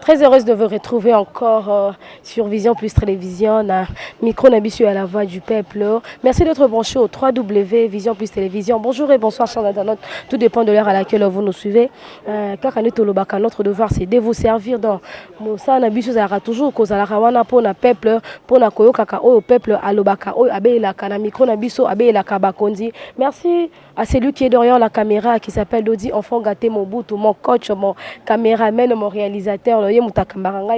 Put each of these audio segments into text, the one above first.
Très heureuse de vous retrouver encore sur Vision Plus Télévision, micro Nabisu à la voix du peuple. Merci d'être branché au 3W Vision Plus Télévision. Bonjour et bonsoir chers internautes, tout dépend de l'heure à laquelle vous nous suivez. Notre devoir c'est de vous servir dans Moussa Nabisu Zara toujours cause à la rawana pour na peuple, pour na koyo kaka au peuple alobaka o abe la kana micro Nabisu abe la kabakondi. Merci à celui qui est derrière la caméra qui s'appelle Dodi Enfant Gâté Mobutu, mon coach, mon caméraman, mon réalisateur.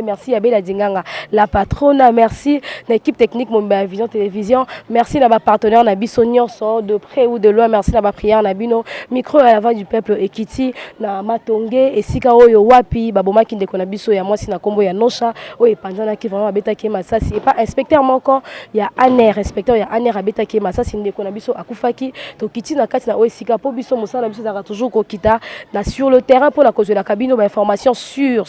Merci à Bela Dinganga, la patronne, merci l'équipe technique mon Vision Télévision, merci à ma partenaire Nabiso Nyonso de près ou de loin, merci à ma prière Nabino, micro à la voix du peuple Ekiti, na Matonge et Sika Oyo Wapi, Baboma Kinde Konabiso ya moi si na Kombo ya Nosha, Oye Panjana qui vraiment Abeta Kema Sasi et pas inspecteur encore, il y a Aner, inspecteur il y a Aner Abeta Kema Sasi Nde Konabiso Akufaki, to Kiti na Kati na Oye Sika Po Biso Moussa Nabiso Zara toujours Kokita, na sur le terrain pour la cause de la cabine, information sûre.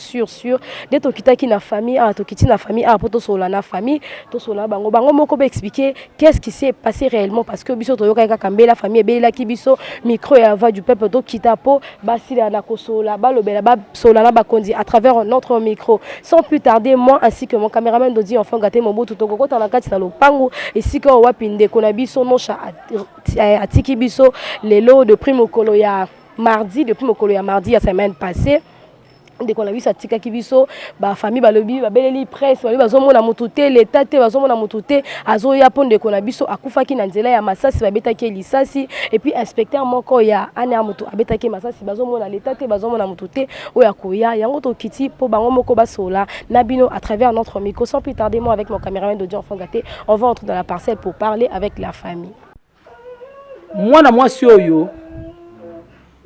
Dès que tu as famille, na famille, pour sola na famille, to sola bango moko expliquer qu'est-ce qui s'est passé réellement parce que biso to yoka kambe la famille bela ki biso micro et voix du peuple to kitapo basila na kosola balobela ba sola na bakondi à travers notre micro. Sans plus tarder, moi ainsi que mon caméraman Dodi Enfant Gâté Mobutu to kokota na kati na lopango esika wapinde kona biso nosha atiki biso lelo de prime okolo ya mardi depuis mokolo ya mardi la semaine passée. Dès qu'on a vu ça tika kibiso ba famille ba lobi ba beleli presse ba bazomona mututé l'état te bazomona mututé azo ya ponde qu'on a biso akufaki na nzela ya masasi ba betaki lisasi et puis inspecteur moko ya ana mutu abetaki masasi bazomona l'état te bazomona mututé oya koya yango to kiti po bango moko basola nabino à travers notre micro. Sans plus tarder, moi avec mon caméraman Dodi Enfant Gâté, on va entrer dans la parcelle pour parler avec la famille. Moi sioyo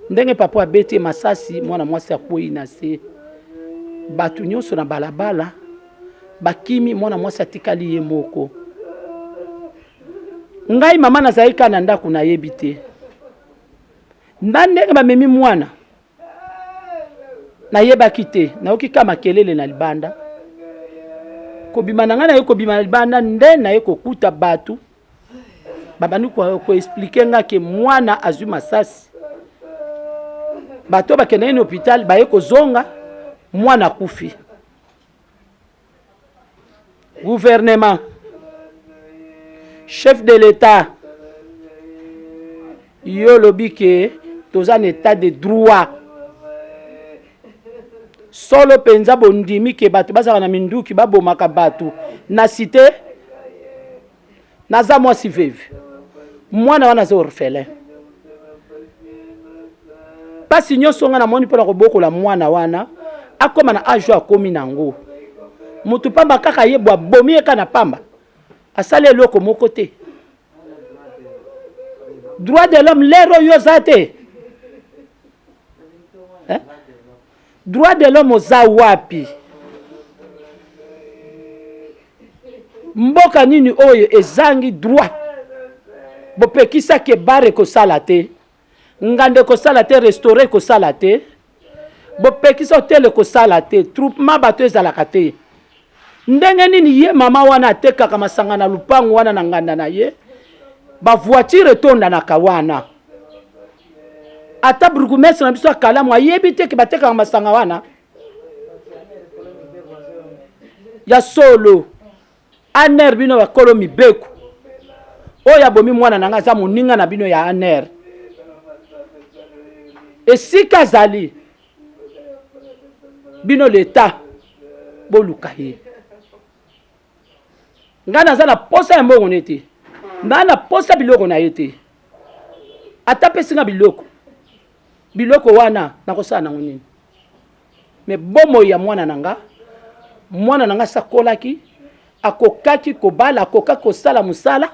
ndenge papa abete masasi mwana mwasi akoyi na se batu nyonso na balabala bakimi mwana mwasi atikali ye moko ngai mama nazali kana ndako na yebi te ndenge bamemi mwana na yebaki te nayoki ka makelele na libanda kobima na nga na ye kobima na libanda nde na ye kokuta batu babani ko expliquer nga ke mwana azwi masasi bato bakende na hôpital baye kozonga mwana kufi. Gouvernement, chef de l'État, yo lobi ke toza en état de droit. Solo penza bondimi ke bato bazaka na minduki babomaka bato na cité naza mwasi veve mwana wana za orphelin. Pasi nyonso nga na moni pona kobokola mwana wana akoma na ajo akomi nango mutu pamba kaka yebwa bomi eka na pamba asali eloko moko te. Droit de l'homme lero yo zate droit de l'homme oza wapi mboka nini oyo ezangi droit bopekisa ke bare kosala te ngande kosala te restaurer kosala te bopekisa hotel kosala te troupement bato ezalaka te ndenge nini ye mama wana atekaka masanga na lupango wana na nganda na ye ba voiture etondanaka wana ata burgumestre na biso akalamu ayebi te ke batekaka masanga wana ya solo aner bino bakolo mibeko oyo abomi mwana na nga aza moninga na bino ya aner esika zali bino l'État boluka ye nga naza na posa ya mbongo nete nga na posa biloko na ye te ata pesi nga biloko wana nakosala nango nini me bomo ya mwana nanga sakolaki akokaki kobala akokaki kosala musala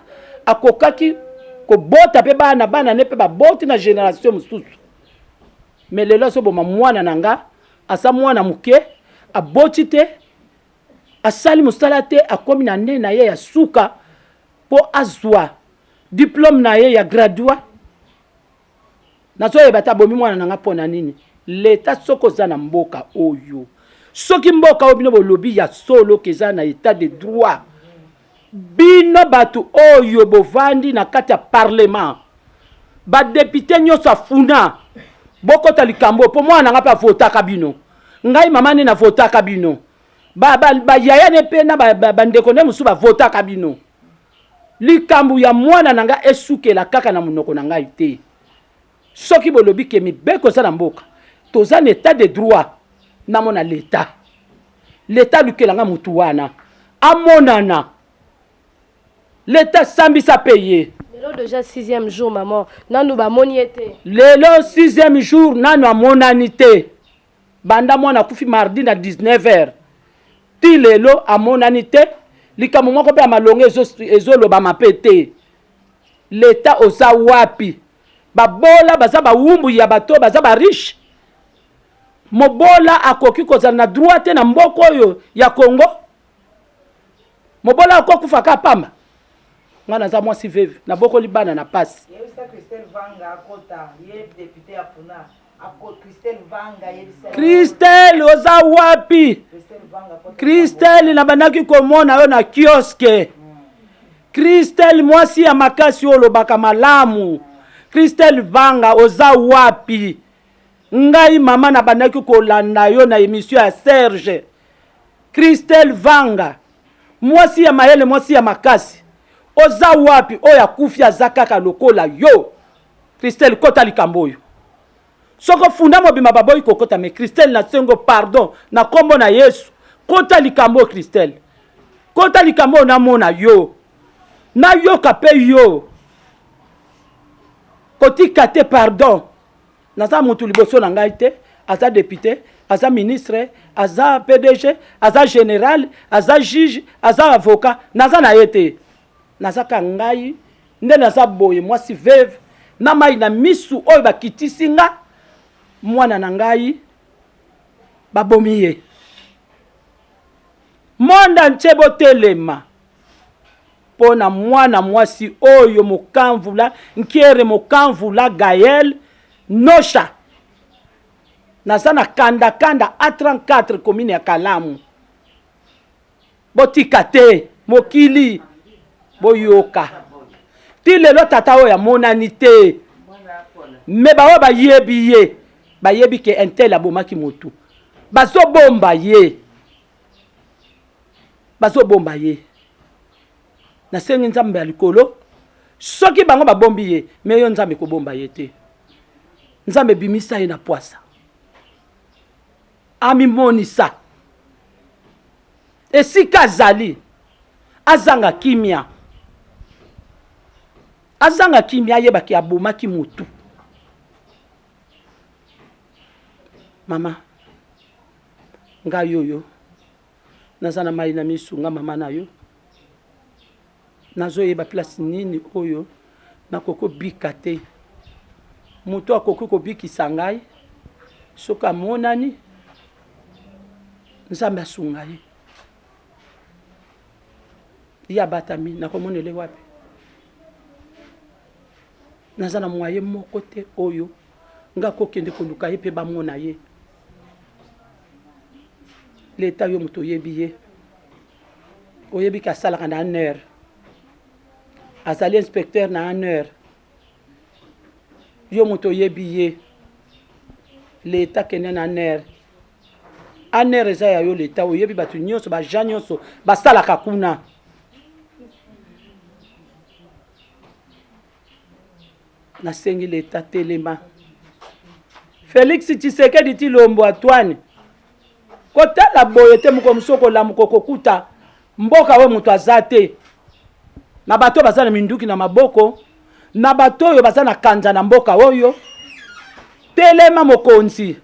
akokaki kobota pe bana ne pe baboti na génération mosusu me lelo soboma mwana nanga asa mwana muke aboti te asali musala te akomi na nde na ye ya suka po azwa diplôme na ye ya gradua nazo yeba ta bomi mwana nanga pona nini l'État soko za na mboka oyo soki mboka oyo bino bolobi ya solo keza na état de droit bino batu oyo bovandi na kati ya parlement ba député nyonso afuna bokota likambo po mwana nanga pa votaka bino ngai mama ni na votaka bino ba yaya ne pe na ba ndeko ne musu ba votaka bino likambu ya mwana nanga esukela kaka na munoko na ngai te soki bolobi ke mibeko za na mboka toza na état de droit na mona l'état lukela nga mutu wana amonana l'état sambisa paye. Lelo déjà 6e jour maman nanu ba moni ete lelo 6e jour nanu amonani te banda mwana kufi mardi na 19h ti lelo amonani te likambo moko pe amalonge ezoloba mape te l'état oza wapi babola baza bawumbu ya bato baza ba riche mobola akoki kozala na droit te na mboko oyo ya Congo mobola akoki kufa ka pamba nga naza mwasi veve na boko libana na pasi Christelle oza wapi Christelle na banaki komona yo na kioske Christelle mwasi ya makasi olobaka malamu Christelle Vanga oza wapi ngai mama na banaki kolanda yo na émission ya Serge Christelle Vanga mwasi ya mayele mwasi ya makasi oza wapi oya kufi azakaka lokola yo Christelle kota likambo oyo soko funda mobima baboyi kokota me Christelle na sengo pardon na kombo na Yesu kota likambo Christelle kota likambo na mona yo na yo kape yo kotika te pardon naza mutu liboso na ngai te aza député aza ministre aza PDG aza général aza juge aza avocat naza na yete naza ka ngai nde naza boye mwasi veve na mai na misu oyo bakitisi nga mwana na ngai babomi ye monda nchebo telema pona mwana mwasi oyo mokamvula nkiere mokamvula Gaël Nosha naza na kanda A34 commune ya Kalamu botika te mokili boyoka ti lelo tata oyo amonani te me baoyo bayebi ke intel abomaki motu bazobomba ye nasengi nzambe ya likolo soki bango babombi ye me yo nzambe kobomba ye te nzambe bimisa ye na poasa amimonisa esika azali azanga kimia ayebaki abomaki motu mama nga yoyo naza na mai na misu nga mama na yo nazoyeba place nini oyo nakoko bika te moto akoki kobikisa ngai soki amonani nzambe asunga ye ye abatami nakomonele wapi naza na mwaye moko te oyo nga kokende koluka ye mpe bamona ye leta yo moto oyebi ye oyebi ke asalaka na 1 heure azali inspecteur na 1 heure yo moto oyebi ye leta kende na 1 heure 1 heure eza ya yo leta oyebi bato nyonso bajean nyonso basalaka kuna nasengi leta telema Félix Tshisekedi ti Lombo Antoine kotala boye te moko musoko la moko kokuta mboka we mutu azate na bato baza na minduki na maboko na bato oyo baza na kanja na mboka oyo telema mokonzi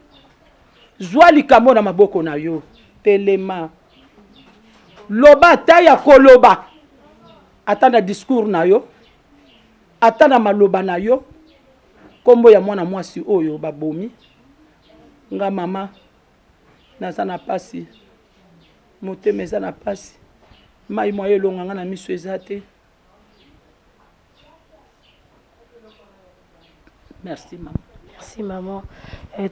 zwa likambo na maboko na yo telema loba ata ya koloba ata na discours na yo ata na maloba na yo kombo ya mwana mwasi oyo babomi nga mama naza na pasi motema eza na pasi mai moye elonganga na miso eza te merci maman. Merci maman.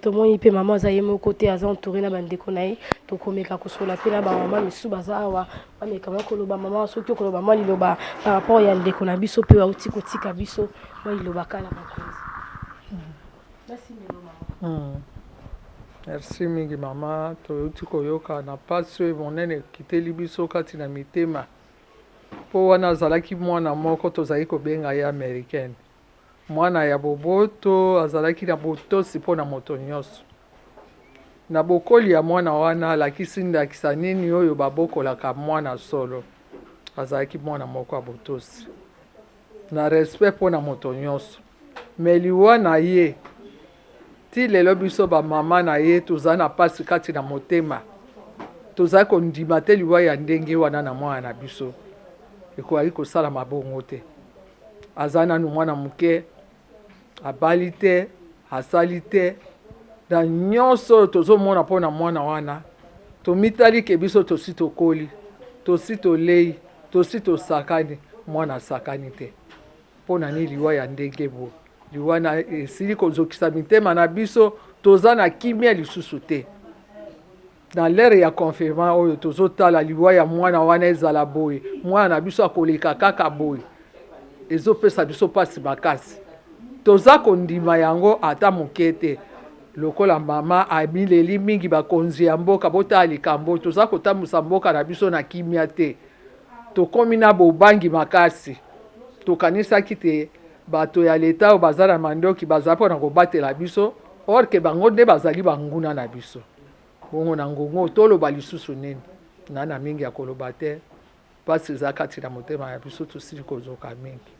Tomoni pe maman azaye mo côté aza entouré na bandeko na ye to komeka kosola pe na ba maman misu baza awa bameka moko loba maman soki koloba mwa liloba par rapport ya ndeko na biso pe auti kotika biso mwa liloba kala bakonzi. Merci maman. Merci mingi mama toyuti koyoka na pasi oyo monene ekiteli biso kati na mitema mpo wana azalaki mwana moko tozalaki kobenga ye américaine mwana ya boboto azalaki na botosi mpo na moto nyonso na bokoli ya mwana wana alakisi ndakisa nini oyo babokolaka mwana solo azalaki mwana moko ya botosi na respect mpo na moto nyonso me liwa na ye ti lelo biso bamama na ye toza na pasi kati na motema tozali kondima te liwa ya ndenge wana na mwana na biso ekoki kosala mabongo te aza nanu mwana moke abali te asali te na nyonso oyo tozomona mpo na mwana wana tomitali ke biso tosi tokoli tosi tolei tosi tosakani mwana asakani te mpo na nini liwa ya ndenge bo liwa na esili kozokisa mitema na biso toza na kimia lisusu te na lere ya confirmant oyo tozotala liwa ya mwana wana ezala boye mwana na biso akoleka kaka boye ezopesa biso pasi makasi toza kondima yango ata moke te lokola mama amileli mingi bakonzi ya mboka botala likambo toza kotambusa mboka na biso na kimia te tokomi na bobangi makasi tokanisaki te bato ya leta oyo baza na mandoki baza mpona kobatela biso or ke bango nde bazali banguna na biso bongo na ngongo toloba lisusu nini nana mingi ya koloba te mpasi eza kati na motema ya biso tosili kozoka mingi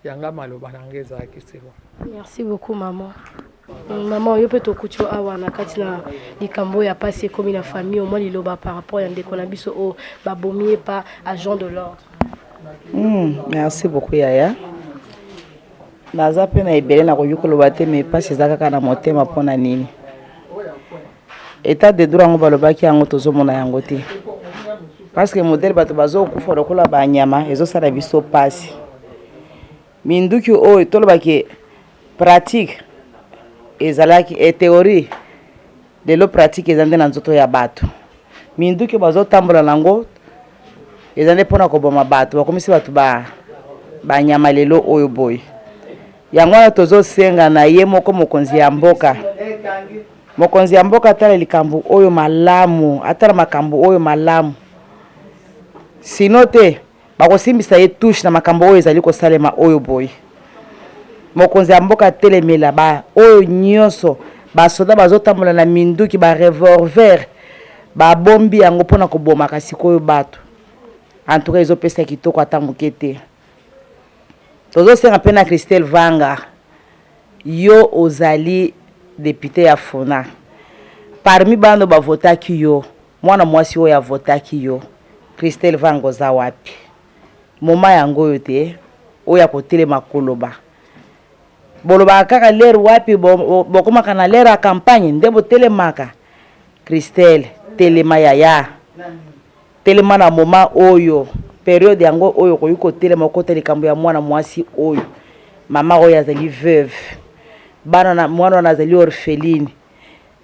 yanga maloba na nge ezalaki sewa. Merci beaucoup maman. Maman oyo mpe tokuti awa na kati na likambo ya pasi ekomi na famille au moins liloba par rapport ya ndeko na biso oyo babomi ye pa agent de l'ordre. Merci beaucoup yaya naza mpe na ebele na koyoki koloba te me pasi eza kaka na motema mpo na nini etat de droit yango balobaki yango tozomona yango te parce que modele bato bazokufa lokola banyama ezosala biso pasi minduki oyo tolobaki pratique ezalaki théorie lelo pratique eza nde na nzoto ya bato minduki bazotambola nango eza nde mpona koboma bato bakomisi bato banyama lelo oyo boye yango wana tozosenga na ye moko mokonzi ya mboka atala likambo oyo malamu atala makambo oyo malamu sino te bakosimbisa ye touche na makambo oyo ezali kosalema oyo boye mokonzi ya mboka atelemela oyo nyonso basoda bazotambola na minduki barevolver babombi yango mpona kobomaka sikoyo bato antuka ezopesa kitoko ata moke te tozosenga mpe na Christelle Vanga yo ozali député ya Fona parmi bando bavotaki yo mwana mwasi oyo avotaki yo Christelle Vanga oza wapi moma yango oyo te oyo ya kotelema koloba bolobaka kaka lere wapi bokomaka na lere ya campagne nde botelemaka Christelle telema yaya telema na moma oyo periode yango oyo koyi kotelema okota likambo ya mwana mwasi oyo mama oyo azali veuve mwana wana azali orpheline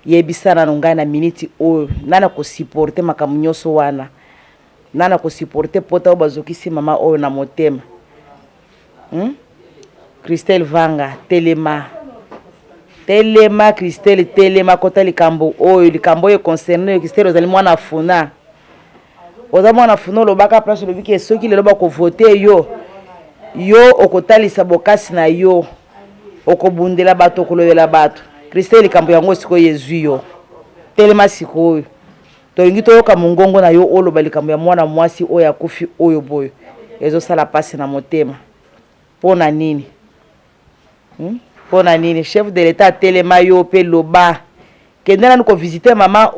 yebisana na ngai na miniti oyo nana kosupporte makambo nyonso wana nana kosupporte pota oyo bazokisi mama oyo na motema Christelle Vanga telema Christelle telema kota likambo oyo concerne Christelle ozali mwana Funa oza mwana Funa lobaka place lobiki soki lelo bakovote yo okotalisa bokasi na yo okobundela bato okolobela bato Christelle likambo yango sikoyo ezwi yo telema sikoyo tolingi toyoka mongongo na yo oloba likambo ya mwana mwasi oyo akufi oyo boyo ezosala pasi na motema pona nini pona nini chef de l'état telema yo pe loba kendana niko visiter mama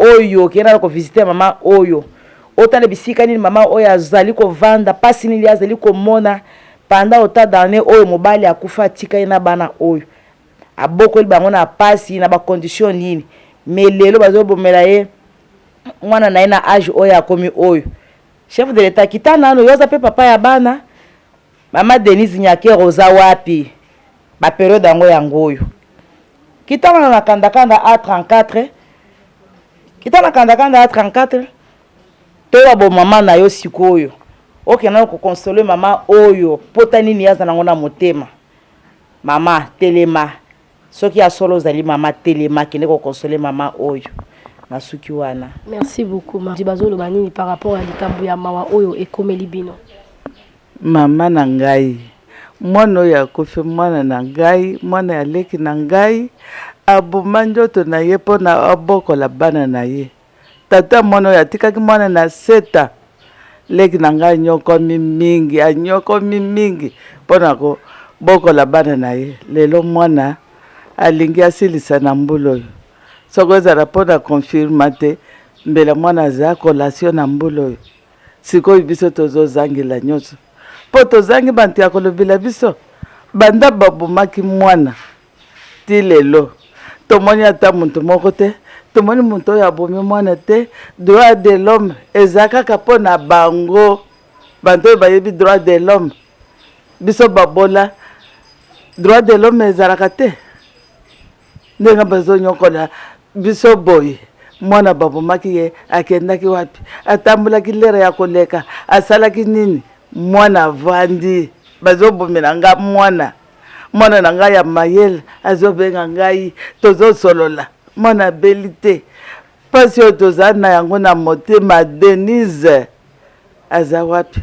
oyo otana bisika nini mama oyo azali kovanda pasi nini azali komona panda ota dane oyo mobali akufa tika na bana oyo aboko bango na pasi na ba condition nini melelo bazobomela ye mwana na ina age oyo akomi oyo chef de l'état kitana no yoza pe papa ya bana mama Denise Nyakero oza wapi ba periode yango oyo kitana na kandakanda A34 towa bo mama na yo sikoyo okena ko consoler mama oyo pota nini yaza nango na motema mama telema soki asolo zali mama telema kende ko consoler mama oyo na suki wana. Merci beaucoup Mardi Bazolo Banini par rapport à likambo ya mawa oyo ekomeli bino. Mama na ngai mwana oyo akufi mwana na ngai mwana ya leki na ngai aboma nzoto na ye mpo na abokola bana na ye tata mwana oyo atikaki mwana na 7 leki na ngai anyokomi mingi mpo na kobokola bana na ye lelo mwana alingi asilisa na mbula oyo soko ezala mpo na konfirma te mbela mwana aza kolasio na mbula oyo sikoyo biso tozozangela nyonso po tozangi bantu ya kolobela biso banda babomaki mwana ti lelo tomoni ata muntu moko te tomoni muntu oyo abomi mwana te droit de l'homme eza kaka mpo na bango bantu oyo bayebi droit de l'homme biso babola droit de l'homme ezalaka te ndenge bazonyokola biso boye mwana babomaki ye akendaki wapi atambolaki lere ya koleka asalaki nini mwana vandi bazobomela nga mwana na ngai ya mayele azobenga ngai tozosolola mwana beli te pasi oyo tozali na yango na motema Denise aza wapi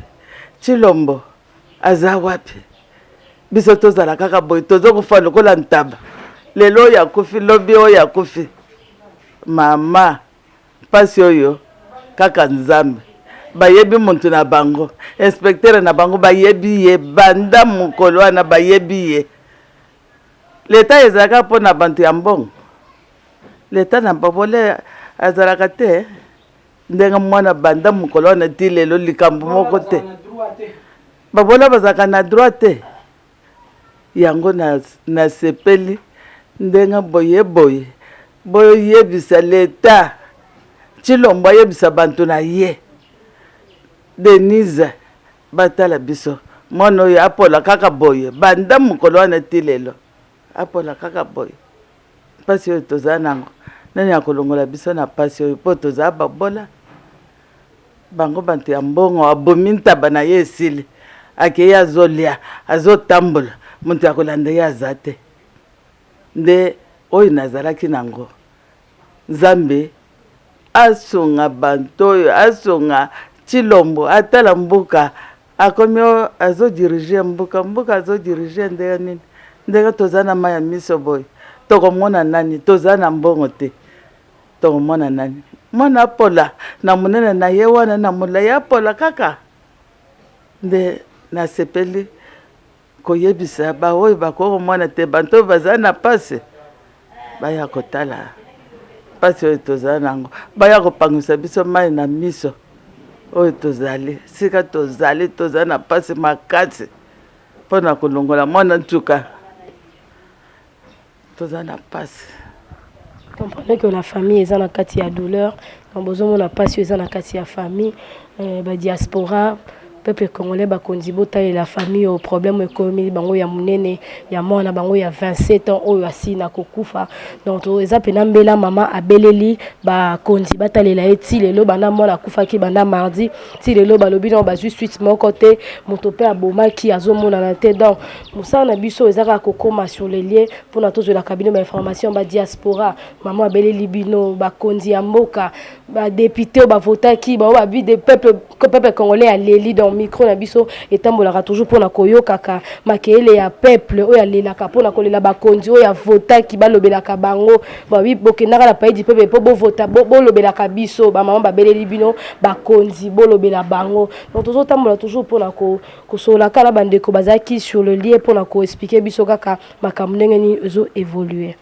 Chilombo aza wapi biso tozala kaka boye tozokufa lokola ntaba lelo oyo akufi lobi oyo akufi mama pasi oyo kaka nzambe bayebi muntu na bango inspecteur na bango bayebi ye banda mokolo wana bayebi ye leta ezalaka mpo na bantu ya mbongo leta na babole azalaka te ndenge mwana banda mokolo wana ti lelo likambo moko te babola bazalaka na droit te yango na sepeli ndenge boye boyebisa leta Chilombo ayebisa bantu na ye Denise batala biso mwana oyo apola kaka boye banda mokolo wana ti lelo apola kaka boye pasi oyo tozala nango nani akolongola biso na pasi oyo mpo tozala babola bango bantu ya mbongo abomi ntaba na ye esili akei azolia azotambola muntu ya kolanda ye aza te nde oyo nazalaki nango Nzambe asunga bantu oyo asunga Chilombo atala mbuka akomi azodirige mbuka azodirige ndenge nini ndenge tozala na maya miso boye tokomona nani tozala na mbongo te tokomona nani mwana apola na monene na ye wana na molai apola kaka nde nasepeli koyebisa baoyo bakokomona te bantu oyo bazala na pasi baya kotala pasi oyo tozala nango baya kopangwisa biso mai na miso oyo tozali sika tozala na pasi makasi mpo na kolongola mwana ntuka tozala na pasi. Comprenez que la famille est dans la kati ya douleur quand besoin na pasi est dans la kati ya famille ba diaspora peuple congolais bakondi botalela la famille au problème économique bango ya munene ya mwana bango ya 27 ans oyo asina kokufa donc eza pena mbela mama abeleli bakondi batalela eti lelo bana mwana akufaki banda mardi ti lelo balobi na bazwi suite moko te moto pe abomaki azomona na te donc musala na biso ezaka kokoma sur les liens pour na tozo la cabine ba information ba diaspora mama abeleli bino bakondi ya mboka ba député ba votaki ba bi de peuple congolais à leli donc micro na biso etambolaka toujours pour na koyo kaka makele ya peuple oyo alelaka pour na kolela bakondi oyo votaki balobelaka bango ba wi bokendaka na pays du peuple po bo vota bo lobelaka biso ba mama babeleli bino bakondi bo lobela bango donc toujours tambola toujours pour na ko sola kala bandeko bazaki sur le lien pour na ko expliquer biso kaka makambo ndenge ni ezo évoluer.